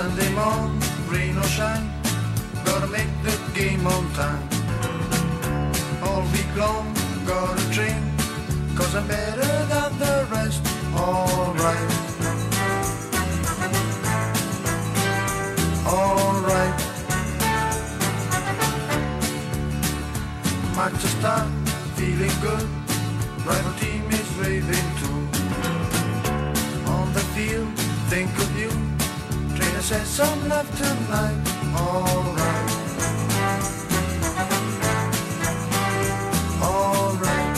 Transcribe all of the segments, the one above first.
Sunday morning, rain or shine, gotta make the game on time. All week long, gotta train, 'cause I'm better than the rest. Alright, alright. Match to start, feeling good, rival team is raving too. On the field, think of you, trainer says some love tonight. Alright, alright.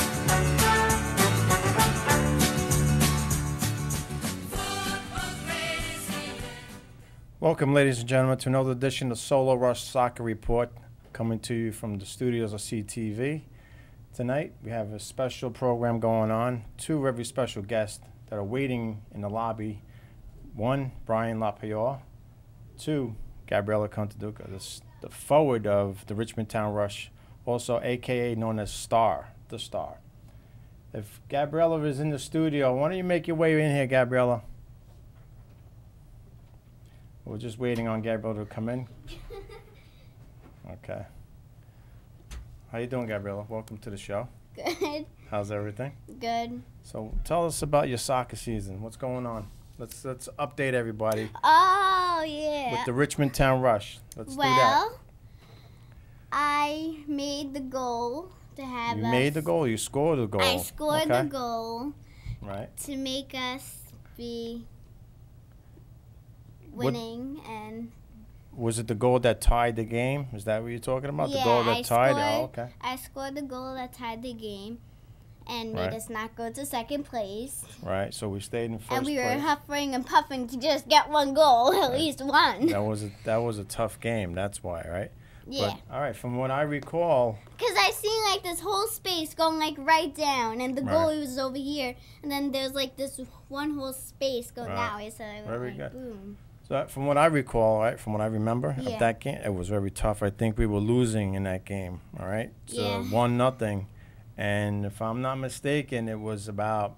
Welcome, ladies and gentlemen, to another edition of Solo Rush Soccer Report, coming to you from the studios of CTV. Tonight, we have a special program going on. Two very special guests that are waiting in the lobby. One, Brian LaPayower. Two, Gabriella Conteduca, the forward of the Richmond Town Rush, also a.k.a. known as Star, the Star. If Gabriella is in the studio, why don't you make your way in here, Gabriella? We're just waiting on Gabriella to come in. Okay. How you doing, Gabriella? Welcome to the show. Good. How's everything? Good. So tell us about your soccer season. What's going on? Let's update everybody Oh, yeah. with the Richmond Town Rush. Let's do that. Well, I made the goal to have You us. made the goal. You scored the goal. I scored Okay. the goal Right. to make us be winning and Was it the goal that tied the game? Is that what you're talking about? yeah, The goal that I tied it? scored, Oh, okay. I scored the goal that tied the game and made Right. us not go to second place. Right. So we stayed in first And we were place. huffing and puffing to just get one goal, at least one. That was a tough game. That's why, right? Yeah. But, all right. From what I recall, Because I seen like this whole space going like right down, and the Right. goalie was over here, and then there's like this one whole space going Right. that way, so I went Very like good. boom. so from what I recall, right, from what I remember Yeah. of that game, it was very tough. I think we were losing in that game. All right. So Yeah. 1-0, and if I'm not mistaken, it was about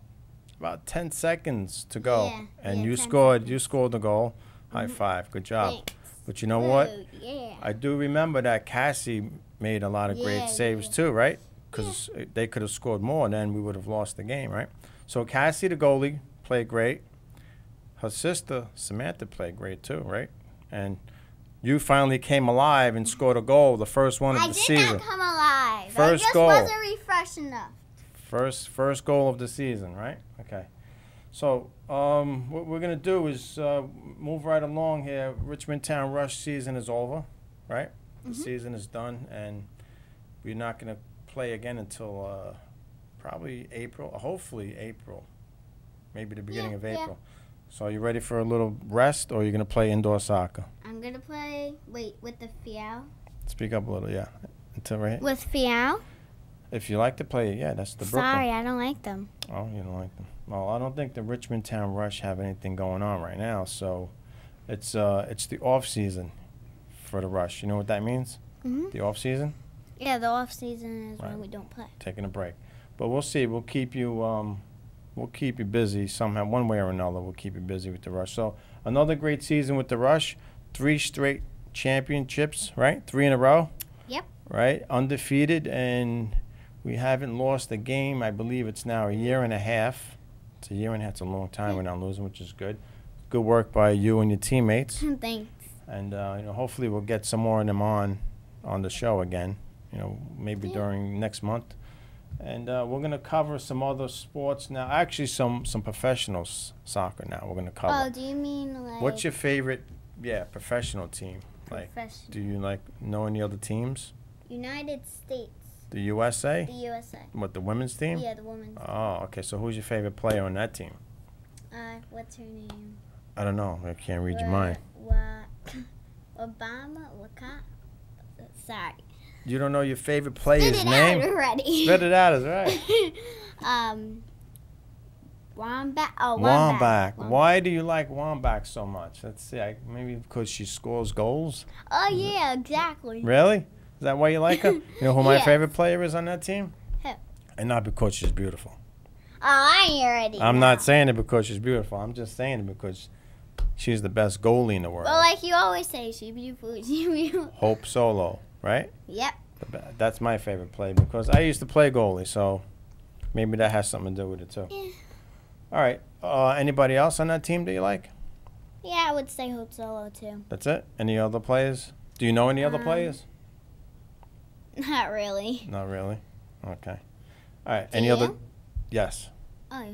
10 seconds to go, Yeah, and yeah, you 10 scored. seconds. You scored the goal. High five. Good job. Thanks. But you know what? Woo, yeah. I do remember that Cassie made a lot of great Yeah, saves yeah. too, right? Because they could have scored more, then we would have lost the game, right? So Cassie, the goalie, played great. Her sister, Samantha, played great too, right? And you finally came alive and scored a goal, the first one of I the did season. not come alive. First I just goal. wasn't refreshed enough. First goal of the season, right? Okay. So what we're going to do is move right along here. Richmond Town Rush season is over, right? The season is done, and we're not going to play again until probably April, hopefully April, maybe the beginning of Yeah. April. So are you ready for a little rest, or are you going to play indoor soccer? I'm gonna play. Wait, with the Fiao. Speak up a little, yeah. Until right. With Fiao. If you like to play it, yeah, that's the Brooklyn. Sorry, I don't like them. Oh, you don't like them. Well, I don't think the Richmond Town Rush have anything going on right now, so it's the off season for the Rush. You know what that means? Mhm. The off season, Yeah, the off season is Right. when we don't play. taking a break. But we'll see. We'll keep you busy somehow, one way or another. We'll keep you busy with the Rush. So another great season with the Rush. 3 straight championships, right? 3 in a row. Yep. Right, undefeated, and we haven't lost a game. I believe it's now a year and a half. It's a year and a half. It's a long time. We're not losing, which is good. Good work by you and your teammates. Thanks. And hopefully we'll get some more of them on the show again. Maybe during next month. And we're gonna cover some other sports now. Actually, some professional soccer now. We're gonna cover. Oh, do you mean like? What's your favorite? Yeah, professional team. Like, professional? do you know any other teams? United States. The USA? The USA. What, the women's team? Yeah, the women's. Oh, okay. So who's your favorite player on that team? What's her name? I don't know. I can't read your mind. Obama? Sorry. You don't know your favorite player's Spit it name? out already. Spit it out is right. Wambach. Oh, Wambach. Why do you like Wambach so much? Let's see. Maybe because she scores goals? Oh, yeah, exactly. Really? Is that why you like her? You know who my Yes. favorite player is on that team? Who? And not because she's beautiful. Oh, I already I'm know. not saying it because she's beautiful. I'm just saying it because she's the best goalie in the world. Well, like you always say, she beautiful, she beautiful. Hope Solo, right? Yep. That's my favorite play because I used to play goalie, so maybe that has something to do with it too. Yeah. All right. Anybody else on that team that you like? Yeah, I would say Hope Solo too. That's it? Any other players? Do you know any other players? Not really. Not really. Okay. All right. Do Any you? other? Yes. Oh, yeah.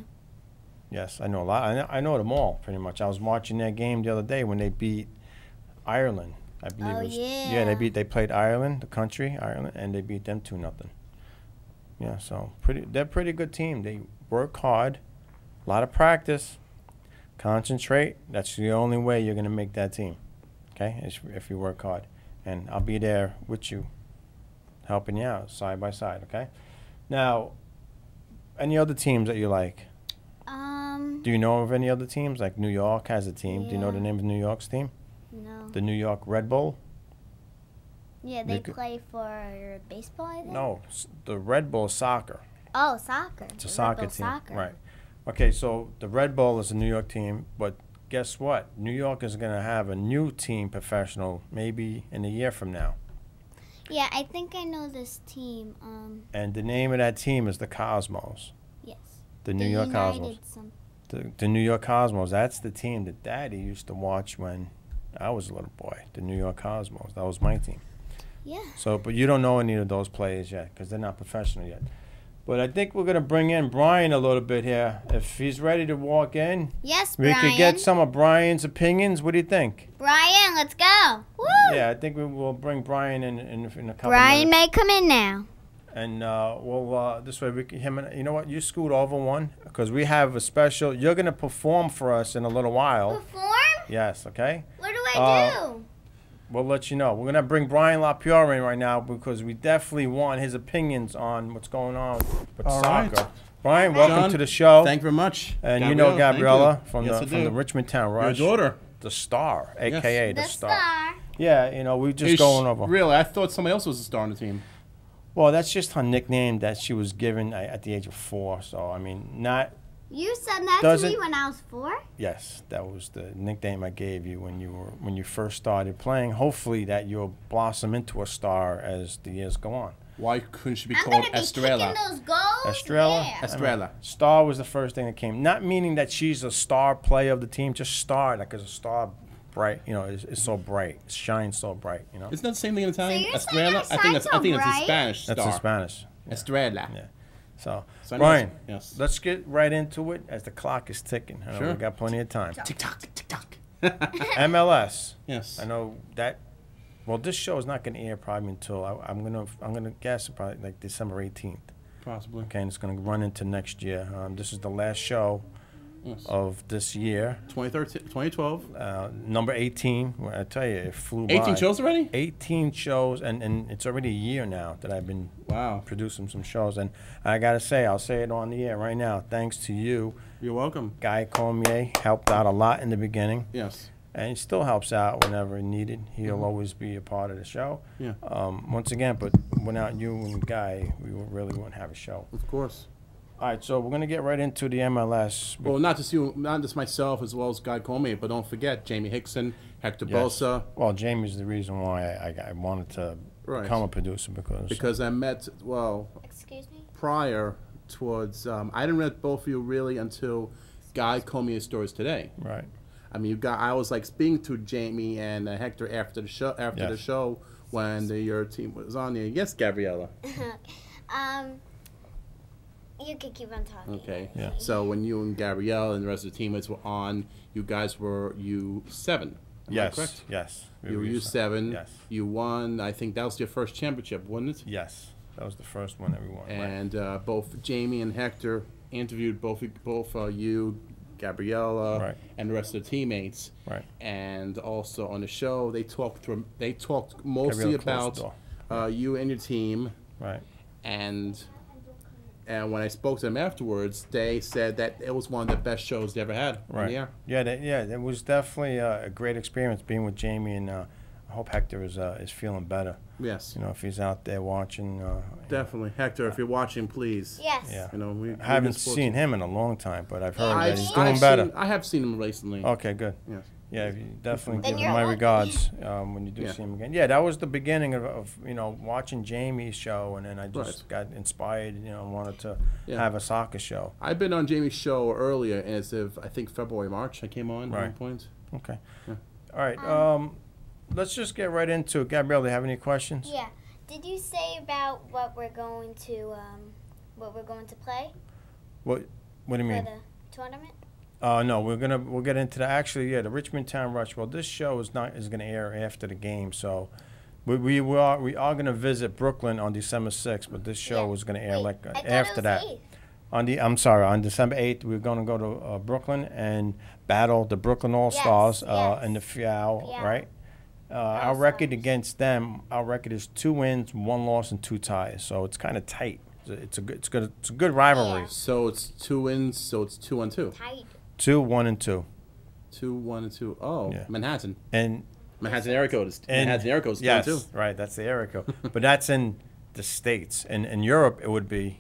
Yes, I know a lot. I know them all pretty much. I was watching their game the other day when they beat Ireland. I believe it was. yeah. Yeah, they played Ireland, the country Ireland, and they beat them 2-0. Yeah, so they're a pretty good team. They work hard, a lot of practice, concentrate. That's the only way you're gonna make that team. Okay, is if you work hard, and I'll be there with you, helping you out side by side. Okay. Now, any other teams that you like? Do you know of any other teams? Like New York has a team. Do you know the name of New York's team? No. The New York Red Bull? Yeah, they play for baseball, I think? No, the Red Bull is soccer. Oh, soccer. It's a soccer team. Soccer. Right. Okay, so the Red Bull is a New York team, but guess what? New York is going to have a new team professional maybe in a year from now. Yeah, I think I know this team. And the name of that team is the Cosmos. Yes. The New York Cosmos. Some... The New York Cosmos, that's the team that Daddy used to watch when I was a little boy. The New York Cosmos, that was my team. Yeah. So, but you don't know any of those players yet because they're not professional yet. But I think we're going to bring in Brian a little bit here. If he's ready to walk in, yes, we Brian. could get some of Brian's opinions. What do you think? Brian, let's go. Woo! Yeah, I think we will bring Brian in a couple Brian minutes. may come in now. And this way we can, him and you know what? You scoot over one because we have a special. You're going to perform for us in a little while. Perform? Yes. Okay. What do I do? We'll let you know. We're going to bring Brian LaPayower in right now because we definitely want his opinions on what's going on with soccer. Right. Brian, welcome John, to the show. Thank you very much. And you know Gabriella from yes, the Richmond Town Rush. Your daughter. The Star, a.k.a. The the Star. Star. Yeah, you know, we just going over. Really? I thought somebody else was a star on the team. Well, that's just her nickname that she was given at the age of 4. So, I mean, not... You said that to me when I was 4? Yes, that was the nickname I gave you when you first started playing. Hopefully that you'll blossom into a star as the years go on. Why couldn't she be I'm called gonna be Estrella? kicking those goals. Estrella? Yeah. Estrella. I mean, star was the first thing that came. Not meaning that she's a star player of the team, just star, like as a star bright, you know, it's so bright. It shines so bright, you know. Isn't that the same thing in Italian? So you're Estrella? saying I think it's so a bright? Spanish star. That's in Spanish. Estrella. Yeah. So So I know Brian, it's- yes. let's get right into it as the clock is ticking. I know Sure. we got plenty of time. Tick tock, tick tock. M.L.S. Yes. I know that. Well, this show is not going to air probably until I'm gonna guess probably like December 18th. Possibly. Okay, and it's going to run into next year. This is the last show Yes. of this year. 2013, 2012. Number 18. Well, I tell you, it flew by. 18 shows already? 18 shows, and it's already a year now that I've been Wow. producing some shows. And I got to say, I'll say it on the air right now. Thanks to you, You're welcome. Guy Cormier helped out a lot in the beginning. Yes. And he still helps out whenever needed. He'll always be a part of the show. Yeah. Once again, but without you and Guy, we really wouldn't have a show. Of course. All right, so we're going to get right into the MLS. Well, not just you, not just myself, as well as Guy Comey, but don't forget Jamie Hickson, Hector Yes. Bosa. Well, Jamie's the reason why I wanted to Right. become a producer because I met, Excuse me? prior towards, I didn't meet both of you really until Guy Comey's stories today. right. I mean, I was like speaking to Jamie and Hector after the show. After the Yes. show, when your team was on there. Yes, Gabriella. You can keep on talking. Okay. Yeah. So when you and Gabriella and the rest of the teammates were on, you guys were U7. Am I Yes. correct? Yes. You were U7. Yes. You won. I think that was your first championship, wasn't it? Yes. That was the first one that we won. right. And both Jamie and Hector interviewed both you, Gabriella, Right. and the rest of the teammates. Right. And also on the show, they talked mostly Gabriella closed the about door. you and your team. Right. And when I spoke to them afterwards, they said that it was one of the best shows they ever had. Right. Yeah. Yeah. It was definitely a great experience being with Jamie, and I hope Hector is feeling better. Yes. You know, if he's out there watching. Definitely, Hector. If you're watching, please. Yes. Yeah. You know, we I haven't support seen you. him in a long time, but I've heard that I've he's doing better. I have seen him recently. Okay, good. Yes. Yeah, you definitely Then give you're him my lucky. regards when you do Yeah. see him again. Yeah, that was the beginning of watching Jamie's show, and then I just got inspired, and wanted to have a soccer show. I've been on Jamie's show earlier, as of I think February, March. I came on at one point. Okay. Yeah. All right. Let's just get right into it. Gabriella, do you have any questions? Yeah. Did you say about what we're going to play What do you mean? for the tournament? No, we'll get into that. Actually, the Richmond Town Rush. Well, this show is gonna air after the game, so we are gonna visit Brooklyn on December 6th, but this show is gonna air after that. I'm sorry, on December 8th, we're gonna go to Brooklyn and battle the Brooklyn All Stars in the FIAL, right? Our record against them, our record is 2 wins, 1 loss, and 2 ties. So it's kind of tight. It's a good rivalry. Yeah. So it's 2 wins. So it's 2-2. Tight. 2, 1, and 2. 2, 1, and 2. Oh, Yeah. Manhattan. And Manhattan area code is 2-2. yes, right. That's the area code. But that's in the States. In Europe, it would be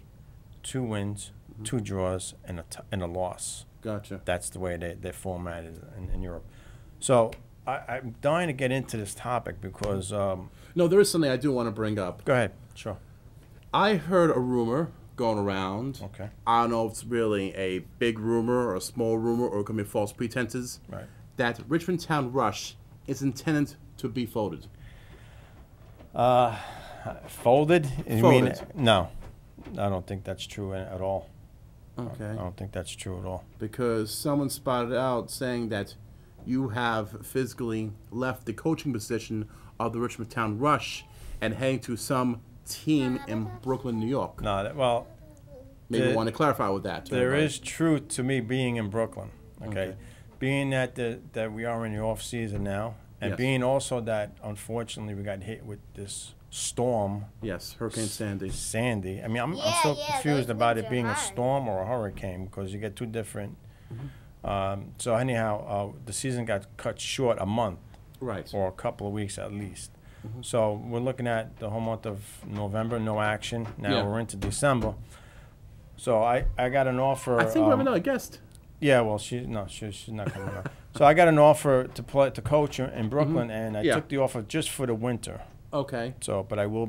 2 wins, 2 draws, and a loss. Gotcha. That's the way they're formatted in Europe. So I'm dying to get into this topic because No, there is something I do want to bring up. go ahead. Sure. I heard a rumor going around. Okay. I don't know if it's really a big rumor or a small rumor or it could be false pretenses. Right. That Richmond Town Rush is intended to be folded. Folded? You mean Folded. no? I don't think that's true at all. Okay. I don't think that's true at all. Because someone spotted out saying that you have physically left the coaching position of the Richmond Town Rush and heading to some team in Brooklyn, New York. No, well, Maybe you want to clarify with that. there is truth to me being in Brooklyn. Okay, being that that we are in the off season now, and Yes. being also that unfortunately we got hit with this storm, Yes, Hurricane Sandy. Sandy. I mean, I'm Yeah, so yeah, confused those about winds it are being a hard. storm or a hurricane because you get 2 different. So anyhow, the season got cut short a month Right. or a couple of weeks at least. So we're looking at the whole month of November, no action. Now Yeah. we're into December. So I got an offer. I think we have another guest. Yeah, well, she's not coming up. So I got an offer to coach in Brooklyn, and I Yeah. took the offer just for the winter. Okay. So, but I will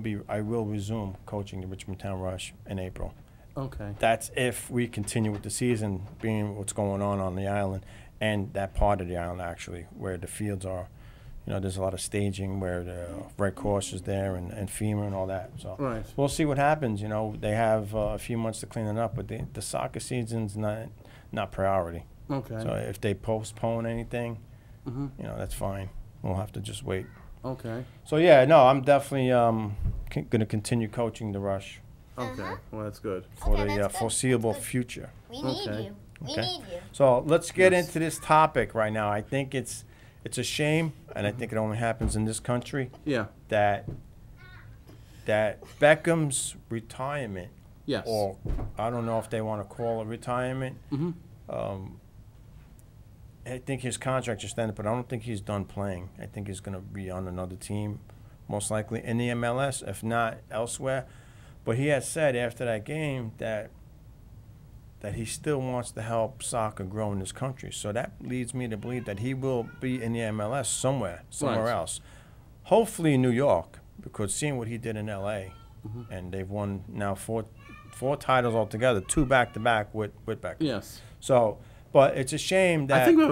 resume coaching the Richmond Town Rush in April. Okay. That's if we continue with the season, being what's going on the island, and that part of the island actually where the fields are. There's a lot of staging where the Red Cross is there and FEMA and all that. So Right. we'll see what happens. They have a few months to clean it up, but the soccer season's not priority. Okay. So if they postpone anything, that's fine. We'll have to just wait. Okay. So yeah, no, I'm definitely going to continue coaching the Rush Okay. Well, that's good. for Okay, the that's good. foreseeable That's good. future. We need Okay. you. We Okay. need you. So let's get Yes. into this topic right now. I think it's a shame, and I think it only happens in this country, Yeah. that Beckham's retirement, Yes. or I don't know if they want to call it retirement. I think his contract just ended, but I don't think he's done playing. I think he's going to be on another team, most likely in the M.L.S., if not elsewhere. But he has said after that game that he still wants to help soccer grow in this country. So that leads me to believe that he will be in the MLS somewhere Right. else. Hopefully in New York, because seeing what he did in L.A., and they've won now four titles altogether, 2 back-to-back with Beckham. Yes. So, but it's a shame that I think we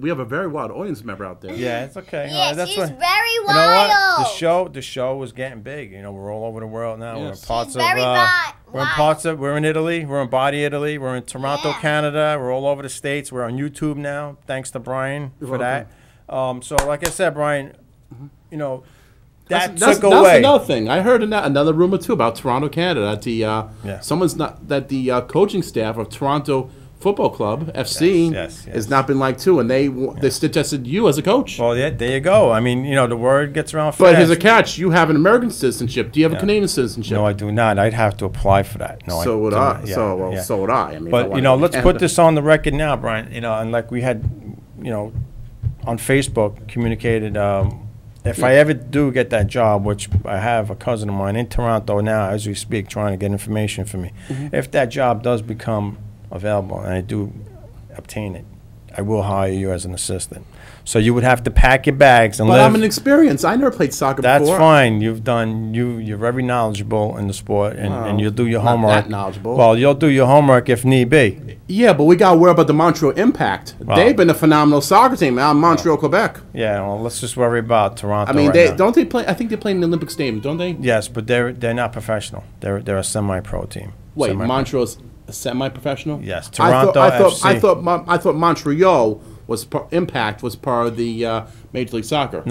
have a very wild audience member out there. yeah, it's okay. Yeah, That's she's what, very you know what? wild. The show is getting big. We're all over the world now. We're in Yes. parts She's of very we're in Italy. We're in Bari, Italy. We're in Toronto, Yeah. Canada. We're all over the States. We're on YouTube now. Thanks to Brian You're for that. So like I said, Brian, that That's took away. another thing. I heard another rumor too about Toronto, Canada. That the coaching staff of Toronto Football Club FC Yes. has not been liked too, and they suggested you as a coach. Well, yeah, there you go. I mean, the word gets around fast. But here's a catch: you have an American citizenship. Do you have a Canadian citizenship? No, I do not. I'd have to apply for that. No, So would do I. not. Yeah, So yeah. so would I. I mean, But I wanna let's be put Canada. this on the record now, Brian. And like we had, on Facebook communicated. If I ever do get that job, which I have a cousin of mine in Toronto now, as we speak, trying to get information for me. If that job does become available and I do obtain it, I will hire you as an assistant. So you would have to pack your bags and But live. I'm inexperienced. I never played soccer That's before. fine. You're very knowledgeable in the sport, and you'll do your not homework. that knowledgeable. Well, you'll do your homework if need be. Yeah, but we got to worry about the Montreal Impact. Wow. They've been a phenomenal soccer team out in Montreal, Quebec. Yeah, well, let's just worry about Toronto. I mean, right now. don't they play? I think they play in the Olympic Stadium, don't they? Yes, but they're not professional. They're a semi-pro team. Wait, Semi-pro. Montreal's a semi-professional? Yes, Toronto I FC. thought Montreal was Impact was part of the Major League Soccer.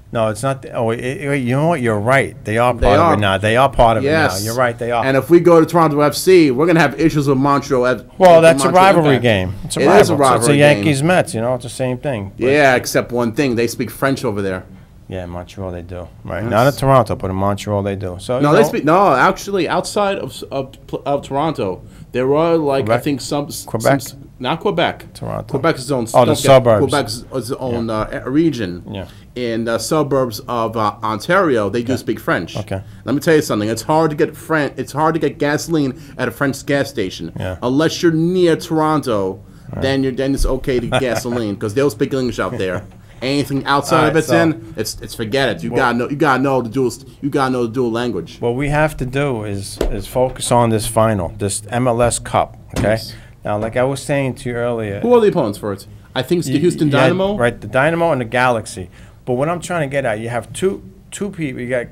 No, it's not. You know what? You're right. They are They part of are. it now. They are part of it Yes, now. You're right. They are. And if we go to Toronto FC, we're gonna have issues with Montreal. Well, that's a Montreal rivalry Impact. game. It's a It rivalry. is a rivalry It's a game. Yankees Mets. You know, it's the same thing. But Yeah, except one thing, they speak French over there. yeah, in Montreal they do. Right. Yes. Not in Toronto, but in Montreal they do. So No, you they know, speak. No, actually, outside of Toronto, there are like Quebec? I think some Quebec? not Quebec. Toronto. Quebec's its own. Oh, the don't get- suburbs. Quebec's its own region. Yeah. In the suburbs of Ontario, they do speak French. Okay. Let me tell you something. It's hard to get It's hard to get gasoline at a French gas station. Yeah. Unless you're near Toronto, then it's okay to get gasoline because they'll speak English out there. Anything outside All of right, it's so- in, it's forget it. You gotta know the dual language. what we have to do is focus on this final, this MLS Cup. Okay. Yes. Now, like I was saying to you earlier, Who are the opponents for it? I think it's the Houston you had- Dynamo. right? The Dynamo and the Galaxy. But what I'm trying to get at, you have two people. You got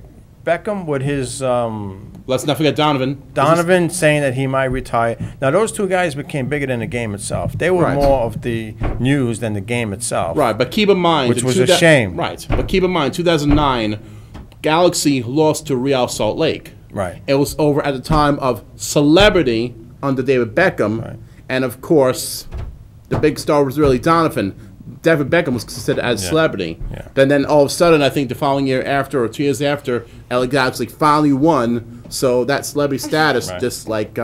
Beckham with his Let's not forget Donovan. Donovan saying that he might retire. Now, those two guys became bigger than the game itself. They were Right. more of the news than the game itself. Right, but keep in mind, Which the was a shame. Right, but keep in mind, 2009, Galaxy lost to Real Salt Lake. Right. It was over at the time of celebrity under David Beckham, Right. and of course, the big star was really Donovan. David Beckham was considered as a celebrity. Yeah. Then all of a sudden, I think the following year after, or 2 years after, LA Galaxy finally won. So that celebrity status, Right. just like, I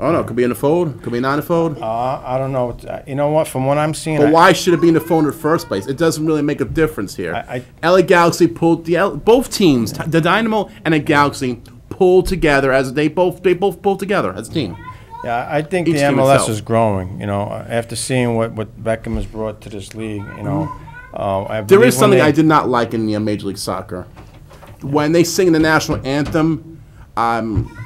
don't know, could be in the fold, could be not in the fold. I don't know. You know what? From what I'm seeing, But why should it be in the phone in the first place? It doesn't really make a difference here. I- LA Galaxy pulled both teams, the Dynamo and the Galaxy, pulled together as they both pulled together as a team. yeah, I think Each the team MLS itself. is growing. You know, after seeing what Beckham has brought to this league, you know, I There believe is when something they- I did not like in the Major League Soccer. When they sing the national anthem, I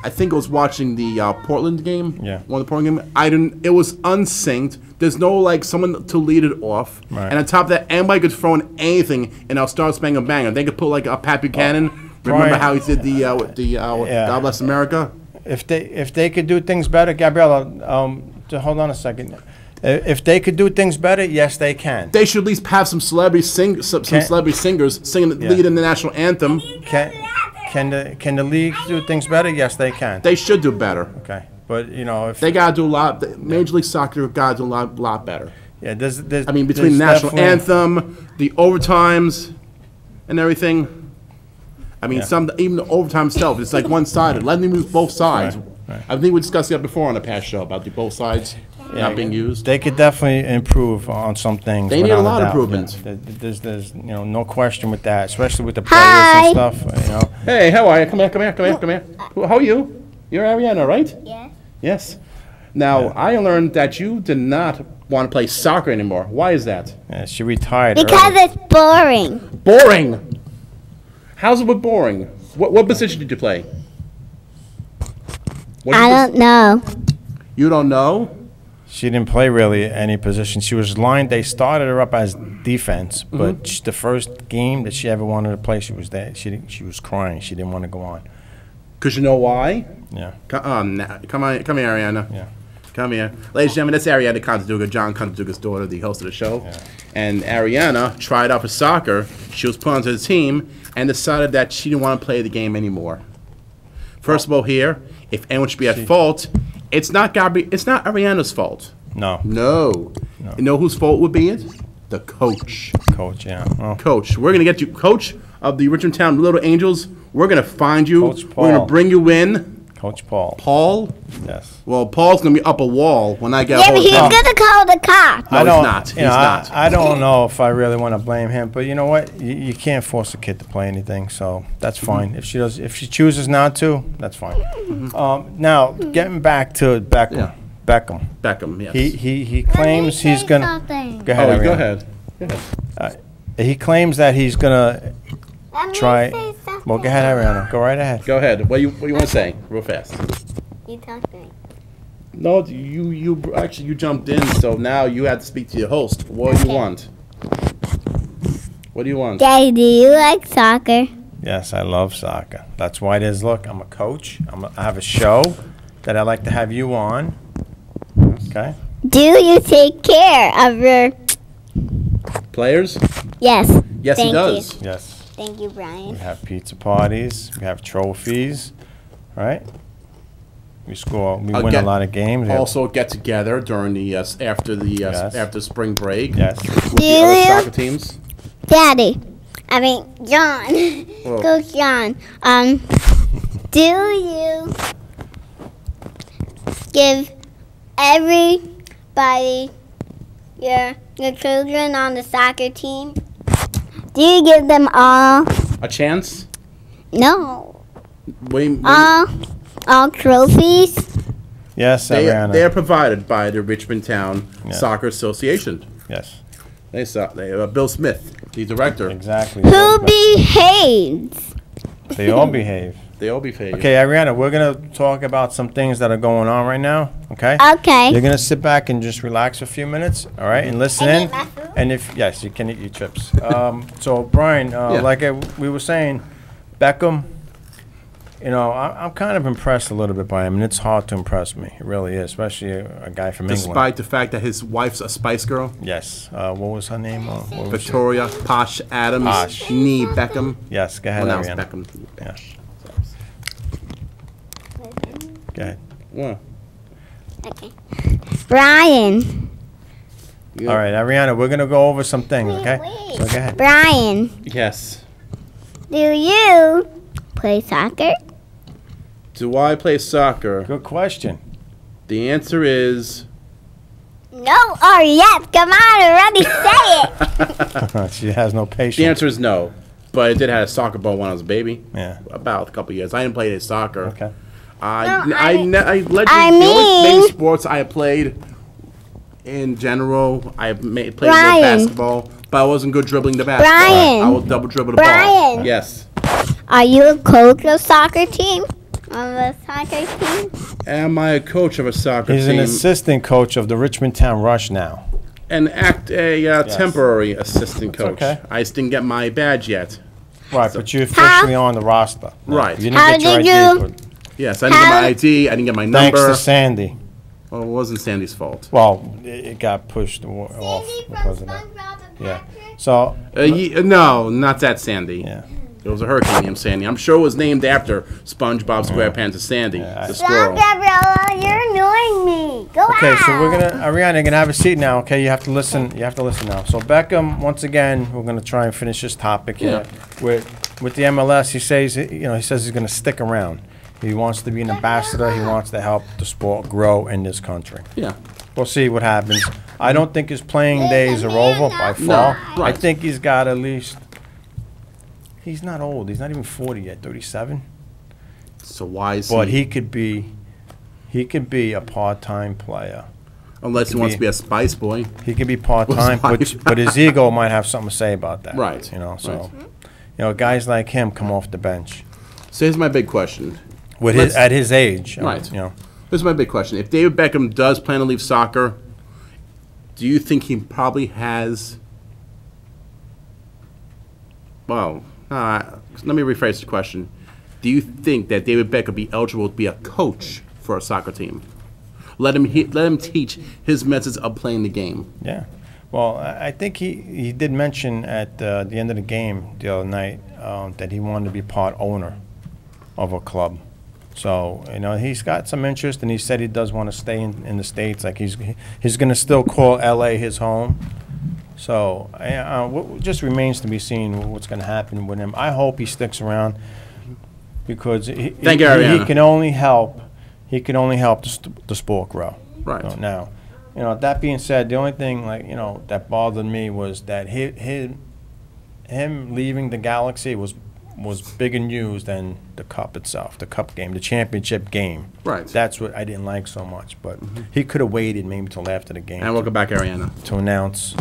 think I was watching the Portland game. Yeah. One of the Portland game. It was unsynced. There's no like someone to lead it off. Right. And on top of that, anybody could throw in anything and I'll start Spangle Banger. They could put like a Pat Buchanan. Remember Brian- how he did the God Bless America? If they could do things better, Gabriella, hold on a second. If they could do things better, yes, they can. They should at least have some celebrity celebrity singers singing Yeah. leading the national anthem. Can the league do things better? Yes, they can. They should do better. Okay, but you know if They gotta do a lot. Major League Soccer gotta do a lot better. yeah, there's I mean, between the there's national definitely- anthem, the overtimes, and everything. I mean, Yeah. even the overtime itself, it's like one-sided. Let them use both sides. Right. I think we discussed that before on the past show about the both sides not being used. They could definitely improve on some things. They need a without lot of doubt. improvement. Yeah. There's no question with that, especially with the players and stuff. You know, Hey, how are you? Come here. How are you? You're Arianna, right? Yes. Yes. Now, I learned that you did not want to play soccer anymore. Why is that? yeah, she retired. Because early. it's boring. Boring. How's it with boring? What position did you play? What I don't know. You don't know? She didn't play really any position. She was line. They started her up as defense, but the first game that she ever wanted to play, she was there. She was crying. She didn't want to go on. Because you know why? Yeah. Come here, Arianna. Yeah. Come here. Ladies and gentlemen, that's Arianna Conteduca, John Conteduca's daughter, the host of the show. Yeah. And Arianna tried out for soccer. She was put onto the team and decided that she didn't want to play the game anymore. First of all, here, if anyone should be at fault, it's not Arianna's fault. No. No. You know whose fault would be it? The coach. Coach. Yeah. Well, Coach, we're going to get you, coach of the Richmond Town Little Angels. We're going to find you. Coach We're going Paul. to bring you in. Coach Paul. Paul? Yes. Well, Paul's going to be up a wall when I get Yeah, a but hold he's of him. gonna call the cops. No, I he's don't, not. you He's know, not. I don't know if I really want to blame him, but you know what? You can't force a kid to play anything, so that's fine. If she chooses not to, that's fine. Now, getting back to Beckham. Yeah. Beckham. Beckham, yes. He claims he's gonna. Something. Go ahead. Oh, go Arianna. ahead. He claims that he's gonna Let me try. say something. Well, go ahead, Arianna. Go right ahead. Go ahead. What you want to say, real fast? You talk to me. No, you jumped in, so now you have to speak to your host. What do you want? What do you want? Daddy, do you like soccer? Yes, I love soccer. That's why it is. Look, I'm a coach. I have a show that I like to have you on. Okay. Do you take care of your... Players? Yes. Yes, he Thank does. you. Yes. Thank you, We Brian. have pizza parties. We have trophies. Right. We win a lot of games. We have- Also get together during the Yes. after spring break. Yes. With Do the other you? soccer teams. Daddy. I mean, John. Well- Coach John. Do you give everybody your children on the soccer team? Do you give them all? A chance? No. We, All trophies? Yes, they Arianna. are provided by the Richmond Town Yeah. Soccer Association. Yes. They Bill Smith, the director. Exactly. Who behaves? They all behave. They all behave. Okay, Arianna, we're gonna talk about some things that are going on right now. Okay. Okay. You're gonna sit back and just relax for a few minutes, all right, and listen Can I in. eat my food? And if yes, you can eat your chips. So Brian, Yeah. like we were saying, Beckham. You know, I'm kind of impressed a little bit by him, and it's hard to impress me. It really is, especially a guy from England. Despite the fact that his wife's a Spice Girl, Yes. What was her name? What was she? Victoria Posh Adams, Posh. Nee Beckham. Yes. Go ahead, Well, now it's Arianna. Beckham. Yeah. Go ahead. Yeah. Okay. Brian. Yeah. All right, Arianna, we're gonna go over some things, okay? Wait. So go ahead. Brian, Yes. do you play soccer? Do I play soccer? Good question. The answer is No or yes. Come on, already say it. She has no patience. the answer is no. But I did have a soccer ball when I was a baby. Yeah. About a couple years. I didn't play any soccer. Okay. I No, I I the only main mean- sports I played in general, I played Brian. basketball, but I wasn't good dribbling the basketball. Brian. I would double dribble the Brian. ball. Yes. Are you a coach of soccer team? On the soccer team? Am I a coach of a soccer He's team? an assistant coach of the Richmond Town Rush now. Temporary assistant coach. okay. I just didn't get my badge yet. Right, but you're officially on the roster. Right. You didn't How get your did ID you- for- Yes, I didn't get How- my ID. I didn't get my Thanks number. to Sandy. Well, it wasn't Sandy's fault. Well, it got pushed off because of that. Yeah. So, No, not that Sandy. yeah. It was a hurricane named Sandy. I'm sure it was named after SpongeBob SquarePants and Sandy, the Stop, squirrel. Gabriella. You're annoying me. Go Okay, out. so we're gonna, Arianna, you're gonna have a seat now. Okay, you have to listen. You have to listen now. So Beckham, once again, we're gonna try and finish this topic here. With the MLS, he says, he says he's gonna stick around. He wants to be an ambassador. He wants to help the sport grow in this country. Yeah. We'll see what happens. I don't think his playing days are over by far. I right. think he's got at least. He's not old. He's not even 40 yet. 37. So why is But he could be a part-time player. Unless he wants to be a Spice Boy. He could be part-time, Spice. but his ego might have something to say about that. Right. So, guys like him come off the bench So here's my big question. with at his age. Right. You know, Here's my big question. If David Beckham does plan to leave soccer, do you think he probably has... Well, let me rephrase the question. Do you think that David Beckham be eligible to be a coach for a soccer team? Let him teach his methods of playing the game. yeah. Well, I think he did mention at the end of the game the other night that he wanted to be part owner of a club. So, he's got some interest, and he said he does want to stay in the States. Like, he's going to still call L.A. his home. So, what just remains to be seen what's going to happen with him. I hope he sticks around because he can only help the sport grow. Right. Now, that being said, the only thing that bothered me was that him leaving the Galaxy was was bigger news than the cup itself, the cup game, the championship game. Right. That's what I didn't like so much. But he could have waited maybe till after the game. And welcome back, Arianna. To announce.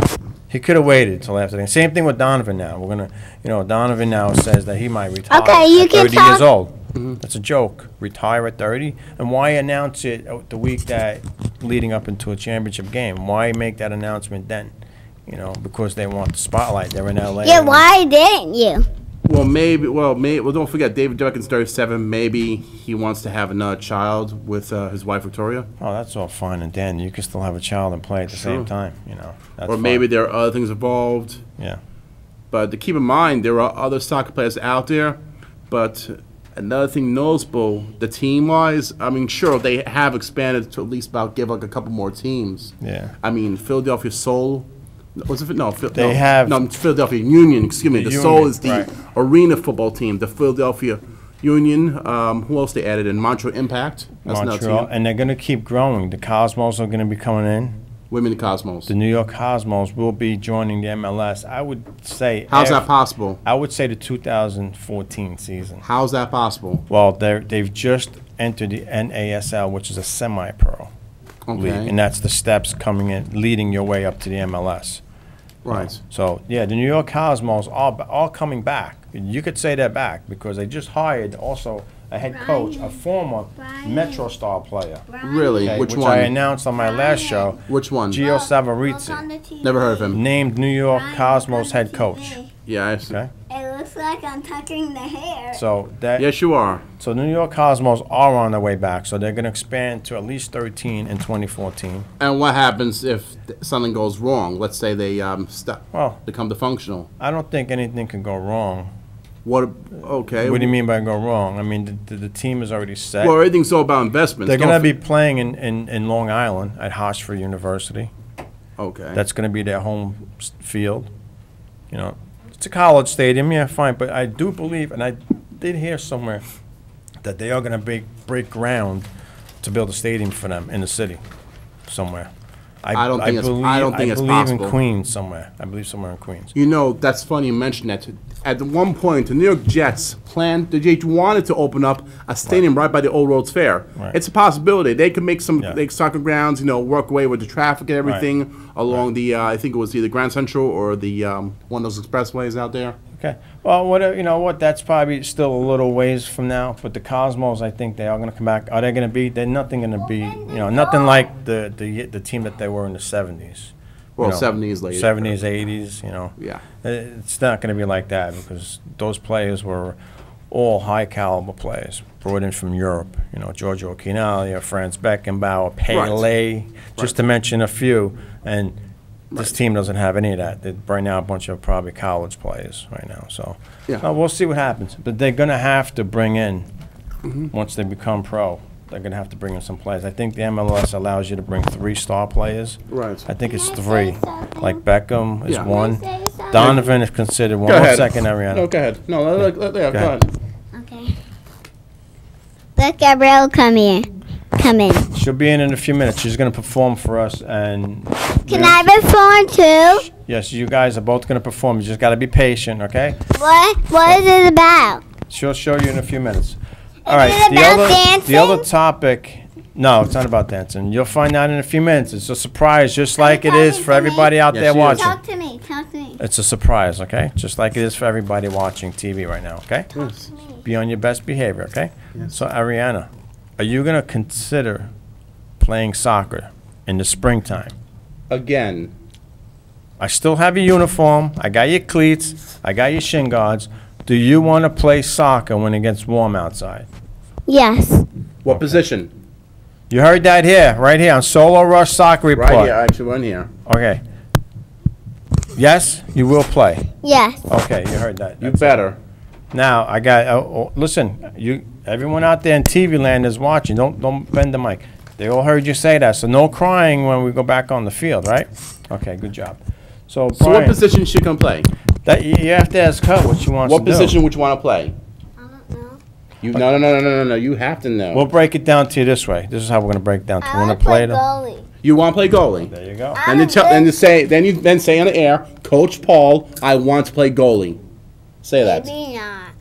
He could have waited till after the game. Same thing with Donovan now. We're going to, Donovan now says that he might retire at 30 years old. That's a joke. Retire at 30? And why announce it the week that leading up into a championship game? Why make that announcement then? Because they want the spotlight. They're in L.A. Yeah, why didn't you? Well, don't forget, David Beckhams 37. Maybe he wants to have another child with his wife, Victoria. Oh, that's all fine and dandy. You can still have a child and play at the same time, That's or maybe there are other things involved. Yeah. But to keep in mind, there are other soccer players out there. But another thing noticeable, the team-wise, I mean, sure, they have expanded to at least give like a couple more teams. Yeah. I mean, Philadelphia Soul. What's it? No, Philadelphia Union. Excuse me. The Union, Soul is the right. arena football team. The Philadelphia Union. Who else they added in? Montreal Impact. That's Montreal, and they're going to keep growing. The Cosmos are going to be coming in. Women, the Cosmos. The New York Cosmos will be joining the MLS. I would say. How's that possible? I would say the 2014 season. How's that possible? Well, they've just entered the NASL, which is a semi-pro league, and that's the steps coming in, leading your way up to the MLS. Right. So, yeah, the New York Cosmos are all coming back. You could say they're back because they just hired also a head coach, a former Metro Star player. Really? Okay, which one? I announced on my last show. Which one? Gio Savarizzi. Never heard of him. Named New York Cosmos head coach. Yeah, I see. Okay. It looks like I'm tucking the hair. So that. Yes, you are. So the New York Cosmos are on their way back. So they're going to expand to at least 13 in 2014. And what happens if something goes wrong? Let's say they become dysfunctional. I don't think anything can go wrong. What? Okay. What do you mean by go wrong? I mean, the team is already set. Well, everything's all about investments. They're going to be playing in Long Island at Hofstra University. Okay. That's going to be their home field. It's a college stadium, yeah, fine. But I do believe, and I did hear somewhere, that they are going to break ground to build a stadium for them in the city somewhere. I don't think it's possible. I believe in Queens somewhere. I believe somewhere in Queens. That's funny you mentioned that. At one point, the New York Jets wanted to open up a stadium right by the Old World's Fair. Right. It's a possibility. They could make some soccer grounds, work away with the traffic and everything along the, I think it was either Grand Central or the one of those expressways out there. Okay. Well, that's probably still a little ways from now. But the Cosmos, I think they are going to come back. Are they going to be? They're nothing going to be. Nothing like the team that they were in the 70s. Well, 70s, later. 70s, 80s. Yeah. It's not going to be like that because those players were all high caliber players brought in from Europe. Giorgio Chiellini, Franz Beckenbauer, Pelé, just to mention a few. And this team doesn't have any of that. They're right now a bunch of probably college players right now. So we'll see what happens. But they're going to have to bring in, once they become pro, they're going to have to bring in some players. I think the MLS allows you to bring 3 star players. Right. I think it's 3. Like Beckham is 1. Donovan is considered 1. 1 second, Arianna. No, go ahead. No, go ahead. Okay. Let Gabriella come in. She'll be in a few minutes. She's going to perform for us. And can I perform too? Yes, you guys are both going to perform. You just got to be patient, okay? What is it about? She'll show you in a few minutes. All right. The other topic. No, it's not about dancing. You'll find out in a few minutes. It's a surprise, just like it is for everybody out there watching. Talk to me. It's a surprise, okay? Just like it is for everybody watching TV right now, okay? Yes. Be on your best behavior, okay? Yes. So, Arianna, are you going to consider playing soccer in the springtime? Again. I still have your uniform. I got your cleats. I got your shin guards. Do you want to play soccer when it gets warm outside? Yes. What position? You heard that here, right here on Solo Rush Soccer Report. Right here, actually, one here. Okay. Yes, you will play. Yes. Okay, you heard that. You better. Now I got. Listen, everyone out there in TV land is watching. Don't bend the mic. They all heard you say that. So no crying when we go back on the field, right? Okay, good job. So Brian, what position she can play? That you have to ask her what she wants to do. What position would you want to play? I don't know. No. You have to know. We'll break it down to you this way. This is how we're going to break it down. I want to play goalie. You want to play goalie? There you go. Then you say on the air, Coach Paul, I want to play goalie. Say that. Maybe not.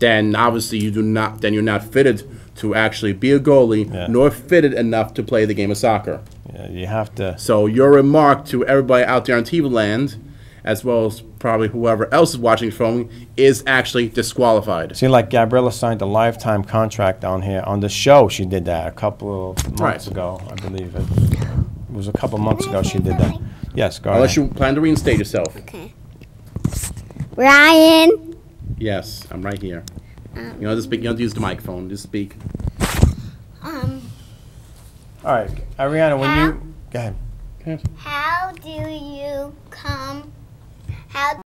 then obviously you're not fitted to actually be a goalie, nor fitted enough to play the game of soccer. Yeah, you have to. So your remark to everybody out there on TV land, as well as probably whoever else is watching from, is actually disqualified. See, like Gabriella signed a lifetime contract down here on the show. She did that a couple of months ago, I believe. It was a couple months ago she did that. Yes, go ahead. Unless you plan to reinstate yourself. Okay. Ryan. Yes, I'm right here. You know, just speak. You don't have to use the microphone. Just speak. All right, Arianna, when you go ahead. How do you come? How